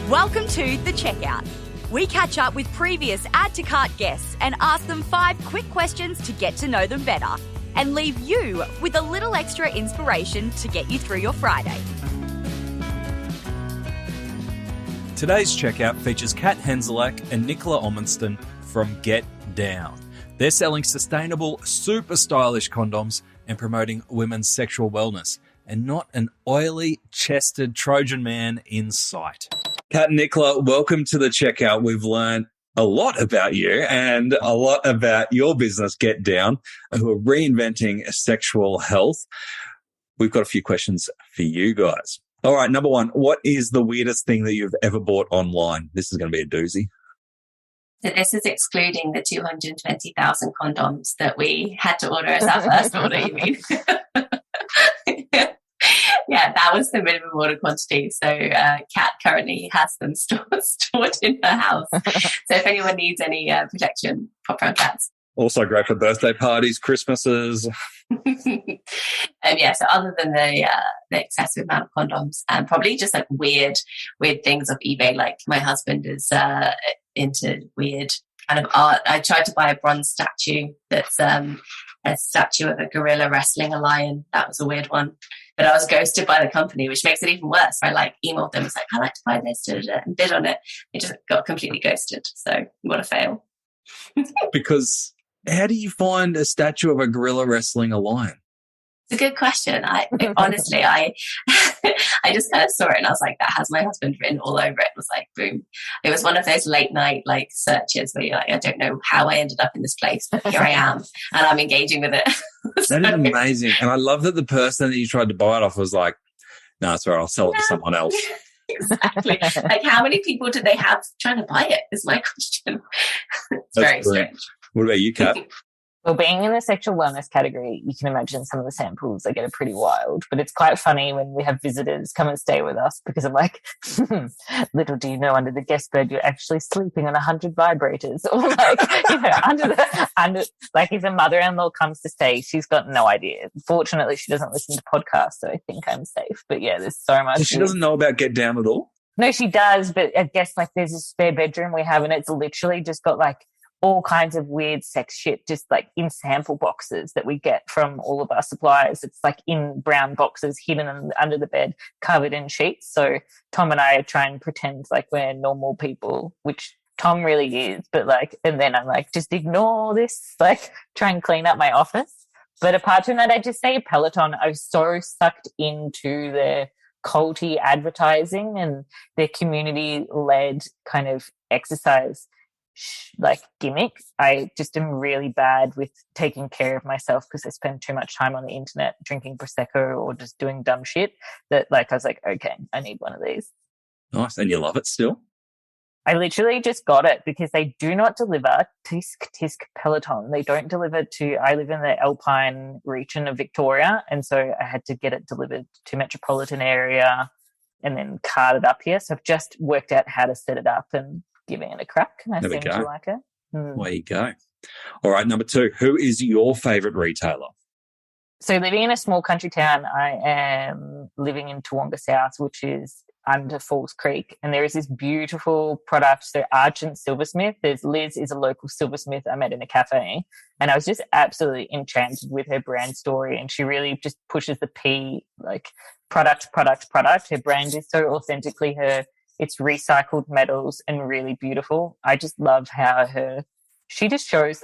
Welcome to The Checkout. We catch up with previous Add to Cart guests and ask them 5 quick questions to get to know them better and leave you with a little extra inspiration to get you through your Friday. Today's checkout features Kat Hanzalek and Nicola Ommundsen from Get Down. They're selling sustainable, super stylish condoms and promoting women's sexual wellness, and not an oily, chested Trojan man in sight. Kat and Nicola, welcome to the checkout. We've learned a lot about you and a lot about your business, Get Down, who are reinventing sexual health. We've got a few questions for you guys. All right, number 1, what is the weirdest thing that you've ever bought online? This is going to be a doozy. So this is excluding the 220,000 condoms that we had to order as our first order, you mean? Yeah, that was the minimum order quantity. So Kat currently has them stored in her house. So if anyone needs any protection, pop around Kat's. Also great for birthday parties, Christmases. Yeah, so other than the excessive amount of condoms, probably just like weird things off eBay. Like my husband is into weird kind of art. I tried to buy a bronze statue that's a statue of a gorilla wrestling a lion. That was a weird one. But I was ghosted by the company, which makes it even worse. I emailed them, it's like, I'd like to buy this, and bid on it. It just got completely ghosted. So what a fail. Because how do you find a statue of a gorilla wrestling a lion? It's a good question. Honestly, I just kind of saw it and I was like, that has my husband written all over it. It was like, boom. It was one of those late night searches where you're like, I don't know how I ended up in this place, but here I am and I'm engaging with it. That is amazing. And I love that the person that you tried to buy it off was like, no, it's all right, I'll sell it to someone else. Exactly. Like how many people did they have trying to buy it is my question. It's very strange. What about you, Kat? Well, being in the sexual wellness category, you can imagine some of the samples they get pretty wild. But it's quite funny when we have visitors come and stay with us because I'm like, little do you know, under the guest bed, you're actually sleeping on 100 vibrators. Or like if a mother-in-law comes to stay, she's got no idea. Fortunately, she doesn't listen to podcasts, so I think I'm safe. But yeah, there's so much. So she doesn't know about Get Down at all? No, she does. But I guess there's a spare bedroom we have and it's literally just got all kinds of weird sex shit just in sample boxes that we get from all of our suppliers. It's in brown boxes hidden under the bed, covered in sheets. So Tom and I try and pretend like we're normal people, which Tom really is. But and then I'm like, just ignore this, try and clean up my office. But apart from that, I just say Peloton, I was so sucked into their culty advertising and their community-led kind of exercise gimmick. I just am really bad with taking care of myself because I spend too much time on the internet drinking Prosecco or just doing dumb shit that I was like, okay, I need one of these. Nice. And you love it still? I literally just got it because they do not deliver tisk Peloton. They don't deliver I live in the Alpine region of Victoria, and so I had to get it delivered to metropolitan area and then carted up here. So I've just worked out how to set it up and giving it a crack, and I seem to like it. There you go. All right, number 2, who is your favourite retailer? So living in a small country town, I am living in Toowoomba South, which is under Falls Creek, and there is this beautiful product. So Argent Silversmith, Liz is a local silversmith I met in a cafe, and I was just absolutely enchanted with her brand story, and she really just pushes the P, product. Her brand is so authentically her. It's recycled metals and really beautiful. I just love how she just shows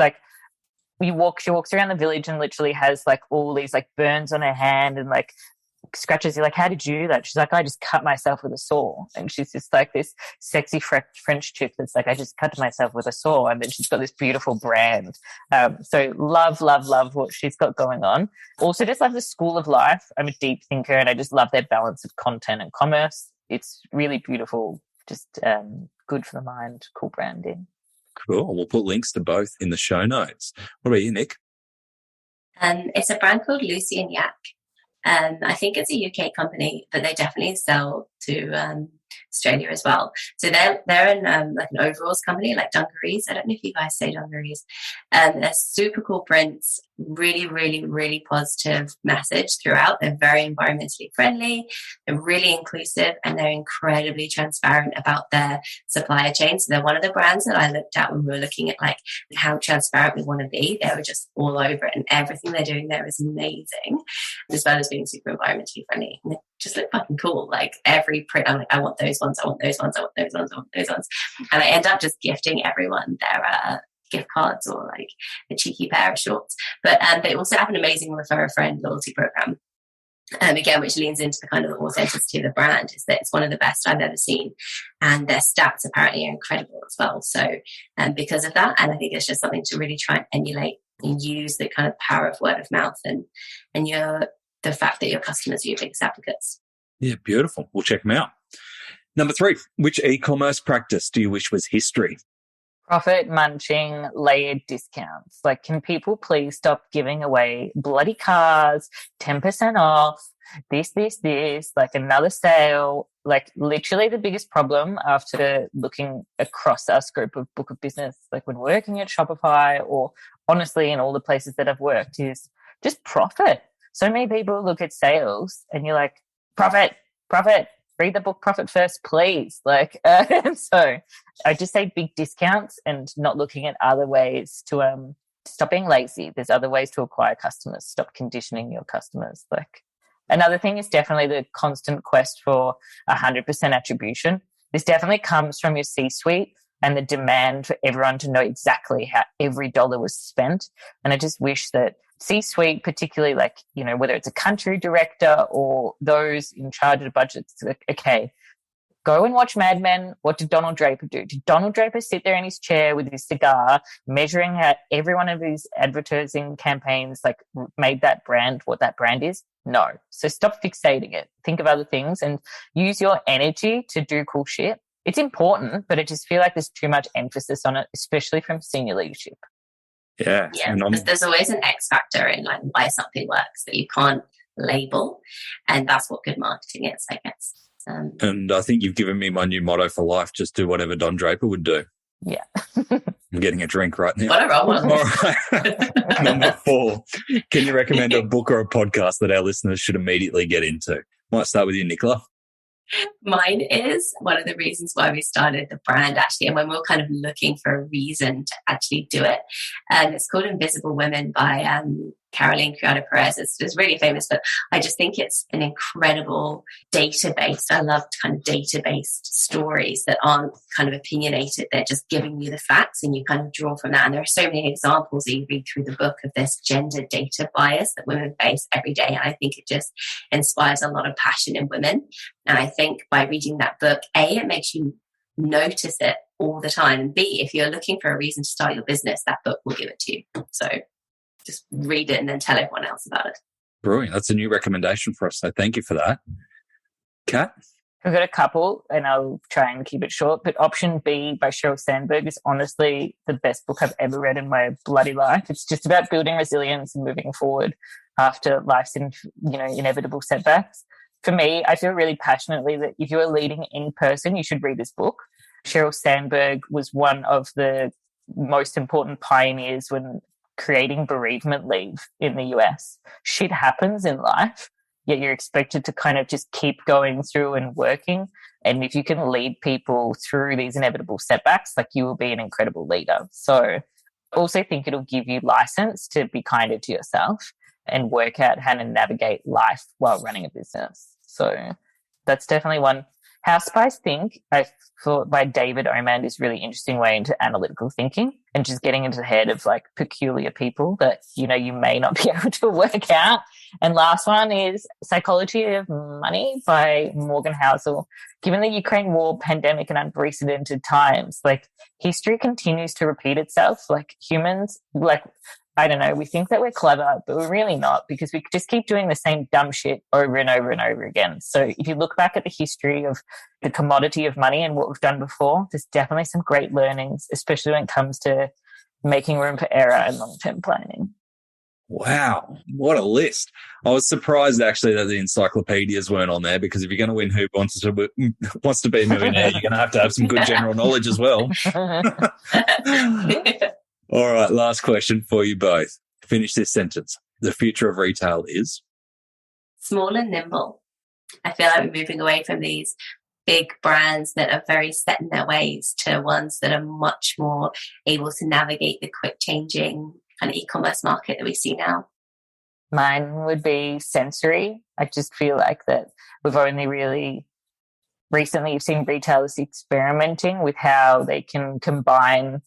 she walks around the village and literally has all these burns on her hand and scratches. You're like, how did you do that? She's like, I just cut myself with a saw. And she's just this sexy French chick that's I just cut myself with a saw. And then she's got this beautiful brand. So love what she's got going on. Also just love the school of life. I'm a deep thinker and I just love their balance of content and commerce. It's really beautiful, just good for the mind, cool branding. Cool. We'll put links to both in the show notes. What about you, Nick? It's a brand called Lucy and Yak. I think it's a UK company, but they definitely sell to Australia as well. So they're in like an overalls company, like dungarees. I don't know if you guys say dungarees. They're super cool prints, really, really, really positive message throughout. They're very environmentally friendly, they're really inclusive, and they're incredibly transparent about their supplier chain. So they're one of the brands that I looked at when we were looking at like how transparent we want to be. They were just all over it, and everything they're doing there is amazing, as well as being super environmentally friendly. And they just look fucking cool. Like every print, I'm like, I want those ones, I want those ones, I want those ones, I want those ones. And I end up just gifting everyone their gift cards or like a cheeky pair of shorts. But they also have an amazing refer a friend loyalty program. Again, which leans into the kind of authenticity of the brand, is that it's one of the best I've ever seen, and their stats apparently are incredible as well. So because of that, and I think it's just something to really try and emulate and use the kind of power of word of mouth and the fact that your customers are your biggest advocates. Yeah, beautiful. We'll check them out. Number 3, which e-commerce practice do you wish was history? Profit munching, layered discounts. Like, can people please stop giving away bloody cars, 10% off, this, like another sale? Like, literally the biggest problem after looking across our scope of book of business, like when working at Shopify or honestly in all the places that I've worked, is just profit. So many people look at sales and you're like, profit, read the book Profit First, please. Like, so I just say big discounts and not looking at other ways to stop being lazy. There's other ways to acquire customers. Stop conditioning your customers. Like, another thing is definitely the constant quest for 100% attribution. This definitely comes from your C-suite and the demand for everyone to know exactly how every dollar was spent. And I just wish that C-suite, particularly like, you know, whether it's a country director or those in charge of budgets, like, okay, go and watch Mad Men. What did Donald Draper do? Did Donald Draper sit there in his chair with his cigar, measuring out every one of his advertising campaigns, like made that brand what that brand is? No. So stop fixating it. Think of other things and use your energy to do cool shit. It's important, but I just feel like there's too much emphasis on it, especially from senior leadership. Yeah. There's always an X factor in like why something works that you can't label, and that's what good marketing is, I guess. And I think you've given me my new motto for life: just do whatever Don Draper would do. Yeah. I'm getting a drink right now. What a wrong one. All right. Number 4, can you recommend a book or a podcast that our listeners should immediately get into? Might start with you, Nicola. Mine is one of the reasons why we started the brand, actually, and when we were kind of looking for a reason to actually do it. It's called Invisible Women by Caroline Criado Perez. It's really famous, but I just think it's an incredible database. I love kind of data-based stories that aren't kind of opinionated. They're just giving you the facts and you kind of draw from that. And there are so many examples that you read through the book of this gender data bias that women face every day. And I think it just inspires a lot of passion in women. And I think by reading that book, A, it makes you notice it all the time. And B, if you're looking for a reason to start your business, that book will give it to you. So just read it and then tell everyone else about it. Brilliant. That's a new recommendation for us. So thank you for that. Kat? I've got a couple and I'll try and keep it short, but Option B by Sheryl Sandberg is honestly the best book I've ever read in my bloody life. It's just about building resilience and moving forward after life's inevitable setbacks. For me, I feel really passionately that if you're leading in person, you should read this book. Sheryl Sandberg was one of the most important pioneers when creating bereavement leave in the US. Shit happens in life, yet you're expected to kind of just keep going through and working. And if you can lead people through these inevitable setbacks, like, you will be an incredible leader. So I also think it'll give you license to be kinder to yourself and work out how to navigate life while running a business. So that's definitely one. How Spies Think, I thought, by David Ommundsen, is really interesting way into analytical thinking and just getting into the head of like peculiar people that, you know, you may not be able to work out. And last one is Psychology of Money by Morgan Housel. Given the Ukraine war, pandemic, and unprecedented times, like, history continues to repeat itself. Like, humans, like, I don't know, we think that we're clever, but we're really not, because we just keep doing the same dumb shit over and over and over again. So if you look back at the history of the commodity of money and what we've done before, there's definitely some great learnings, especially when it comes to making room for error and long-term planning. Wow, what a list. I was surprised actually that the encyclopedias weren't on there, because if you're going to win Who Wants to Be a Millionaire, you're going to have some good general knowledge as well. All right, last question for you both. Finish this sentence. The future of retail is? Small and nimble. I feel like we're moving away from these big brands that are very set in their ways to ones that are much more able to navigate the quick changing kind of e-commerce market that we see now. Mine would be sensory. I just feel like that we've only really recently seen retailers experimenting with how they can combine,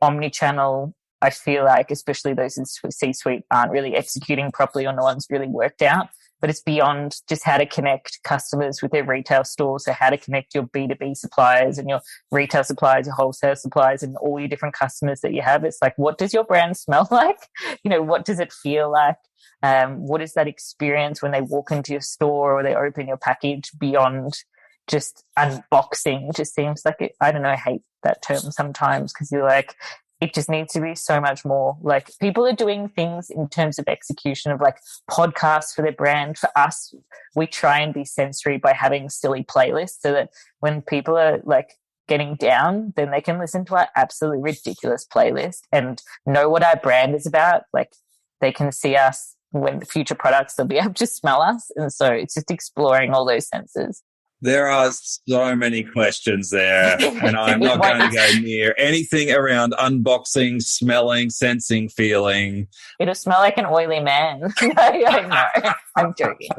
omni-channel. I feel like especially those in C-suite aren't really executing properly, or no one's really worked out. But it's beyond just how to connect customers with their retail stores, so how to connect your B2B suppliers and your retail suppliers, your wholesale suppliers, and all your different customers that you have. It's like, what does your brand smell like? What does it feel like? What is that experience when they walk into your store or they open your package beyond just unboxing? It just seems like it, I don't know, I hate that term sometimes, because you're like, it just needs to be so much more. Like, people are doing things in terms of execution of like podcasts for their brand. For us, we try and be sensory by having silly playlists, so that when people are like getting down, then they can listen to our absolutely ridiculous playlist and know what our brand is about. Like, they can see us when the future products, they'll be able to smell us. And so it's just exploring all those senses. There are so many questions there, and I'm not going to go near anything around unboxing, smelling, sensing, feeling. It'll smell like an oily man. I know. I'm joking.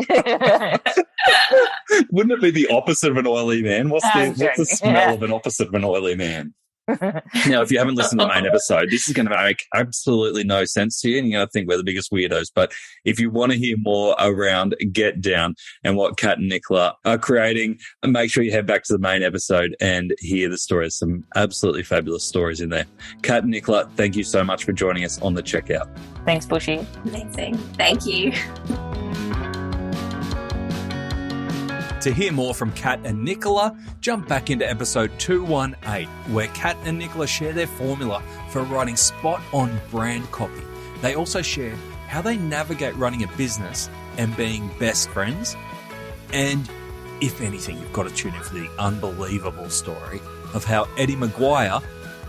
Wouldn't it be the opposite of an oily man? What's the smell of an opposite of an oily man? Now, if you haven't listened to the main episode, this is going to make absolutely no sense to you, and you're going to think we're the biggest weirdos. But if you want to hear more around Get Down and what Kat and Nicola are creating, make sure you head back to the main episode and hear the stories. Some absolutely fabulous stories in there. Kat and Nicola, thank you so much for joining us on the Checkout. Thanks, Bushy. Amazing. Thank you. To hear more from Kat and Nicola, jump back into episode 218, where Kat and Nicola share their formula for writing spot-on brand copy. They also share how they navigate running a business and being best friends. And if anything, you've got to tune in for the unbelievable story of how Eddie Maguire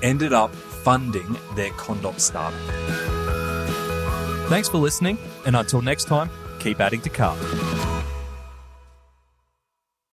ended up funding their condom startup. Thanks for listening, and until next time, keep adding to cart.